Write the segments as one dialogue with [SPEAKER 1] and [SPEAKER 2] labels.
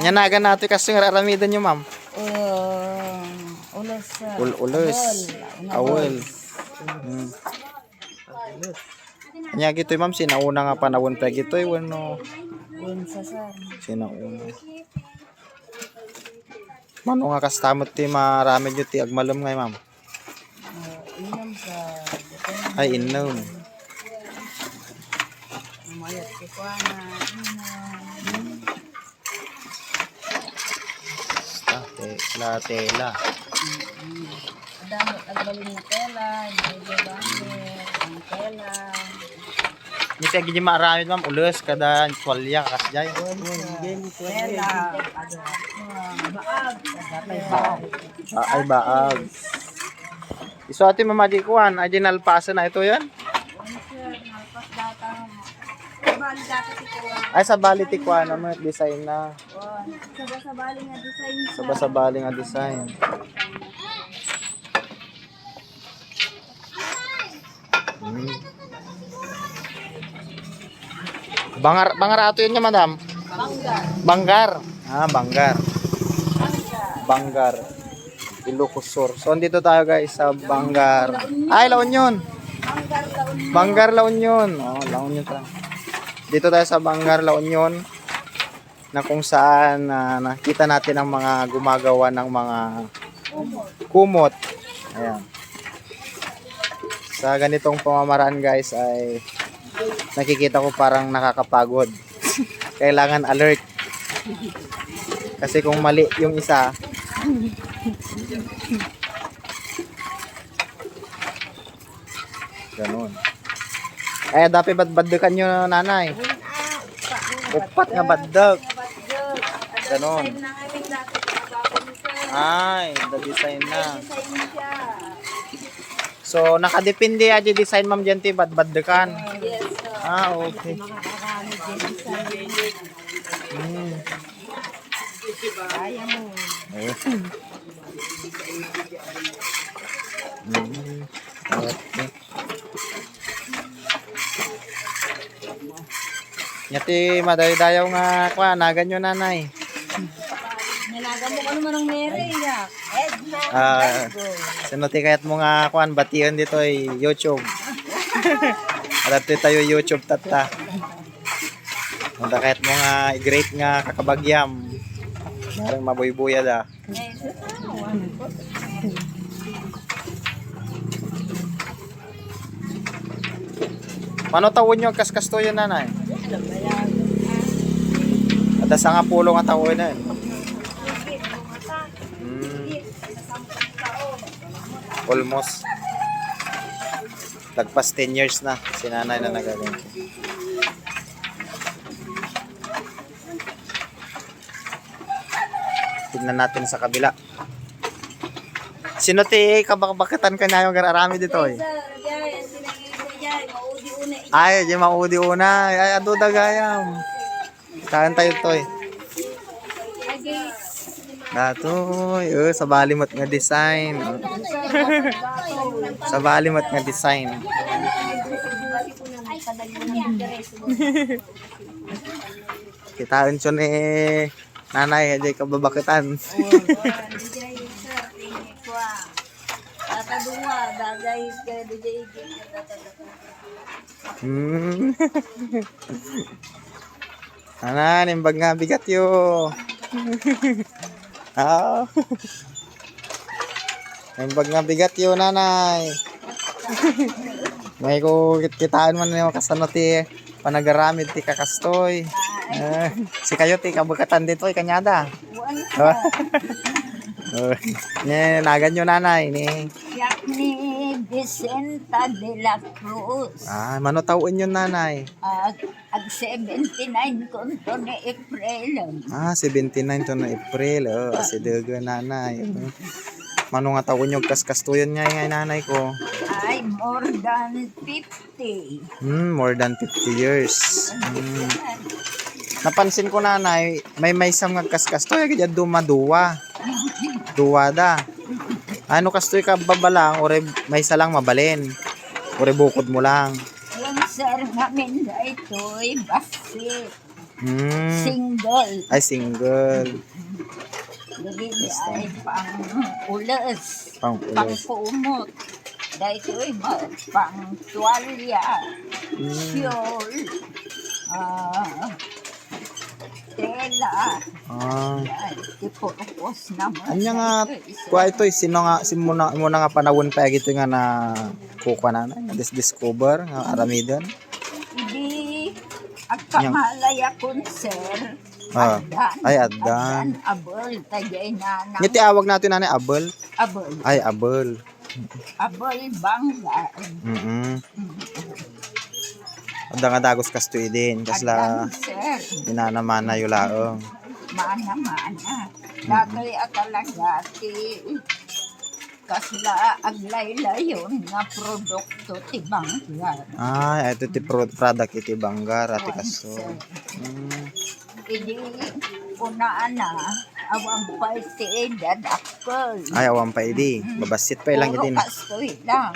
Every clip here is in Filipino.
[SPEAKER 1] Nyanagan nato kasi nga aramidan nyo, ma'am.
[SPEAKER 2] Ulos, sir.
[SPEAKER 1] Ulos. Awol. Nya gito, ma'am, sinauna nga panahon pa gito, wano.
[SPEAKER 2] Unsa, sir.
[SPEAKER 1] Sinauna. Mano nga kastamot ti marami nyo ti agmalom ngay, ma'am.
[SPEAKER 2] Inom, sir.
[SPEAKER 1] Ay, inom.
[SPEAKER 2] Mayat ko pa na.
[SPEAKER 1] Tela.
[SPEAKER 2] Damot agbalin na tela. Medyo bangir. Ang tela.
[SPEAKER 1] Nito yung gini maramit, ma'am, ulos kada tuwalya kakasjay.
[SPEAKER 2] Tela. Baag.
[SPEAKER 1] Ay, baag. Iso ati mamadikuan, ay dinalpasan na ito yan?
[SPEAKER 2] Nalpas data. Bali data si Kuya.
[SPEAKER 1] Ay, sa bali tikuan naman, design na.
[SPEAKER 2] Sa bali nga design siya.
[SPEAKER 1] Sa bali nga design. Bangar ato yun niya, madam? Banggar. Banggar. Banggar. Ilocos Sur. So, dito tayo guys sa Banggar. Ay, La Union. Banggar, La Union. Oh, La Union pa. Dito tayo sa Banggar, La Union. Na kung saan nakita natin ang mga gumagawa ng mga kumot. Ayan. Sa ganitong pamamaraan guys ay nakikita ko parang nakakapagod. Kailangan alert. Kasi kung mali yung isa, ganun. Eh, dapat badbadukan nyo, nanay. Upat nga badag. Ganun. Ay, the design na. So, nakadepende aja design, ma'am, dyan, ti badbadukan. Okay.
[SPEAKER 2] Kaya mo.
[SPEAKER 1] Okay. Nyati madayo-dayaw nga kwa nagan nyo, nanay.
[SPEAKER 2] Nalaga mo ko naman ng Mary. Edna.
[SPEAKER 1] Sinuti kayat mo nga kuan batiyon dito ay YouTube. Adapte tayo YouTube tata. Munda kayat mo nga great nga kakabagyam. Parang mabuy-buya da. Mano tawon nyo kaskasto yun, nanay? Ada sa nga pulo nga tawon na yun. Almost lagpas 10 years na si nanay na nagagawin. Tignan natin sa kabila. Sino ti kabakbakatan ka na yung gararami dito eh? Ay, di maudi una. Ay, aduda gayam. Saan tayo to eh? Datoy, sa balimot nga design. Sa balimot nga design. Kitaan siya ni nanay, hindi ka babakitan. Ana, nimbag nga bigat yo. Nimbag nga bigat yo, nanay. May ko kitaan man yung kasanoti panagaramid ti kakastoy. Si kayo ti kabukatan dito ay kanyada. Nagan nyo, nanay ni
[SPEAKER 2] ni Vicenta de la Cruz.
[SPEAKER 1] Mano taon yun, nanay?
[SPEAKER 2] Ag 79 kunto ni April.
[SPEAKER 1] 79 to na April. Kasi daga, nanay. Mano nga taon yung kaskastuyan nga yung nanay ko?
[SPEAKER 2] Ay, more than 50.
[SPEAKER 1] More than 50 years. Napansin ko, nanay, may isang kaskastoy kaya dumaduwa. Duwa da. Ano kastoy ka babalang ore may isa lang mabalin. Ore bukod mo lang.
[SPEAKER 2] Yung sir namin da ito'y basit. Single.
[SPEAKER 1] Ay, single.
[SPEAKER 2] Lagi ay pang ulas.
[SPEAKER 1] Pang
[SPEAKER 2] Pang
[SPEAKER 1] ulas.
[SPEAKER 2] kumot. Dahil ito'y pang tuwalya.
[SPEAKER 1] Hmm.
[SPEAKER 2] Shawl. Tela.
[SPEAKER 1] Ah.
[SPEAKER 2] Ay, tipurkos naman.
[SPEAKER 1] Anya nga, kuha ito, sino nga, muna nga panahon pa ito nga na kukuha na discover nga aramidon.
[SPEAKER 2] Hindi, ang kamalaya kun, sir.
[SPEAKER 1] Ah, ay, Adan.
[SPEAKER 2] Adan, abol, tagay na.
[SPEAKER 1] Ngiti awag natin na abel.
[SPEAKER 2] Abol.
[SPEAKER 1] Ay, abel.
[SPEAKER 2] Abol, bangga.
[SPEAKER 1] Ada nga dagos kastoy din. Kasla,
[SPEAKER 2] Adan, sir.
[SPEAKER 1] inanamana yung laong.
[SPEAKER 2] Mana. Dagay talaga, kasla aglaylayon nga produkto ti banggar.
[SPEAKER 1] Ay, ito ti product iti banggar ati kaso.
[SPEAKER 2] Sir. Idi, unaan na, awang pa ti edad akol.
[SPEAKER 1] Ay, awan pa idi. Babasit pa ilang
[SPEAKER 2] Puro
[SPEAKER 1] idi.
[SPEAKER 2] kastoy lang.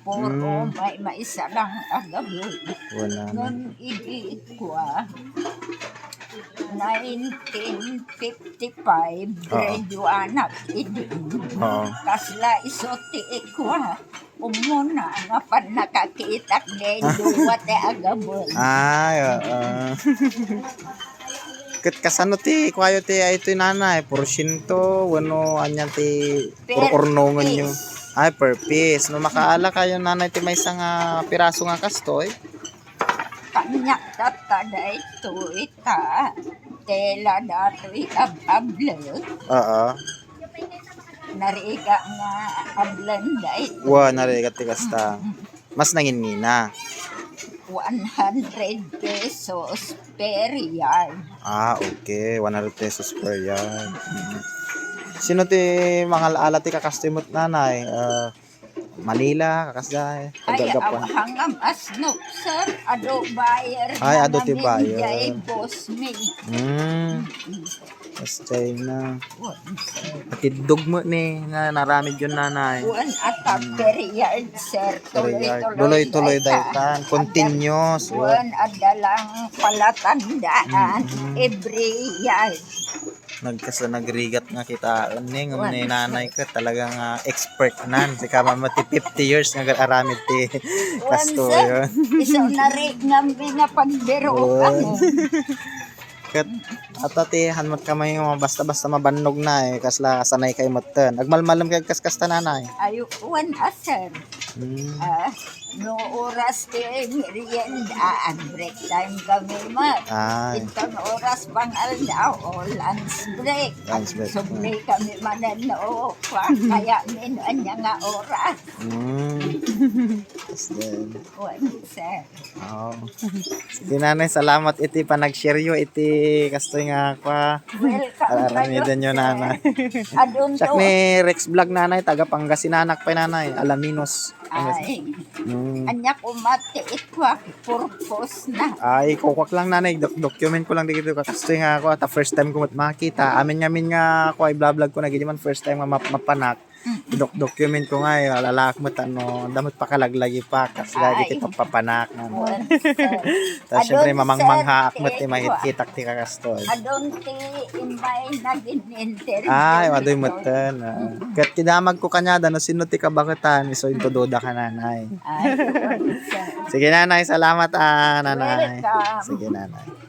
[SPEAKER 2] Puro may maisa lang agabi.
[SPEAKER 1] Wala na.
[SPEAKER 2] Nung idi kwa, 1955, grade 1 anak idi.
[SPEAKER 1] Oo.
[SPEAKER 2] Kasla isoti ikwa, umuna nga pan nakakitak din duwat e agabol.
[SPEAKER 1] Ay, oo. Ket kasano ti kwayo ti ay ito nanay porsyento wano anyan ti ornongan nyo. Ay, per piece. No makaala kayo nanay ti may isang piraso nga kastoy.
[SPEAKER 2] Kanya tatada ito ita, tela dato'y abable,
[SPEAKER 1] Oo.
[SPEAKER 2] nariga nga ablanda ito,
[SPEAKER 1] Wa narigat ti kasta. Mas nanginina.
[SPEAKER 2] 100 pesos per yard.
[SPEAKER 1] Ah, okay. 100 pesos per yard. Sino ti mga ala ti kakastoy mo't nanay? Manila, kakasday.
[SPEAKER 2] Ay,
[SPEAKER 1] Kagagapan.
[SPEAKER 2] hanggang asnok, sir, ado buyer
[SPEAKER 1] Ay,
[SPEAKER 2] na
[SPEAKER 1] ado ti
[SPEAKER 2] namin
[SPEAKER 1] buyer.
[SPEAKER 2] jay boss me.
[SPEAKER 1] Kastay na.
[SPEAKER 2] Wan, sir.
[SPEAKER 1] Patidog mo ni na naramid yun nanay.
[SPEAKER 2] Wan ata per yard, sir.
[SPEAKER 1] Tuloy-tuloy daytan. Continuous.
[SPEAKER 2] Wan adalang palatandaan every yard.
[SPEAKER 1] Nagrigat nga kita ni ng nanay ka talagang expert nan si kama mo ti 50 years nga aramid ti kasto yun.
[SPEAKER 2] Isa na rin nga pagbiro ako.
[SPEAKER 1] Kat atati hanmat kamay nga basta-basta mabannog na kasla sanay kay motten. Agmalmalam kay kaskasta nanay.
[SPEAKER 2] Ayo wan sir. No oras kay merienda break time kami mat.
[SPEAKER 1] Ay.
[SPEAKER 2] Itong oras pang aldaw o lunch break.
[SPEAKER 1] Lunch break.
[SPEAKER 2] So break kami manano kaya anya nga oras. Wan sir.
[SPEAKER 1] Oh. Sige nanay, salamat iti panag-share yo iti kastoy nga kwa.
[SPEAKER 2] Welcome
[SPEAKER 1] Aramidan nyo nanay.
[SPEAKER 2] Adun
[SPEAKER 1] Siyak
[SPEAKER 2] to.
[SPEAKER 1] ni Rex Vlog nanay, taga Pangasinan pa nanay, Alaminos.
[SPEAKER 2] Ay, anya ko mati itwa purpose na.
[SPEAKER 1] Ay, kukwak lang nanay, document ko lang dito kakastoy nga ako, ta first time ko makita. Amin nga ako ay vlog ko na gini man first time nga mapanak. Document ko nga lalak mo ano, damot pa kalaglagi pa kasi lagi kita papanak na. Tapos syempre mamangmangha akmet ti mahit-kitak ti kakastoy.
[SPEAKER 2] Adon ti imbay naging interview.
[SPEAKER 1] Ay, wadoy mutan. Kat kinamag ko kanya no sino ti kabakatan, iso into doda ka nanay.
[SPEAKER 2] Ay, sir.
[SPEAKER 1] Sige nanay, salamat nanay.
[SPEAKER 2] Welcome.
[SPEAKER 1] Sige nanay.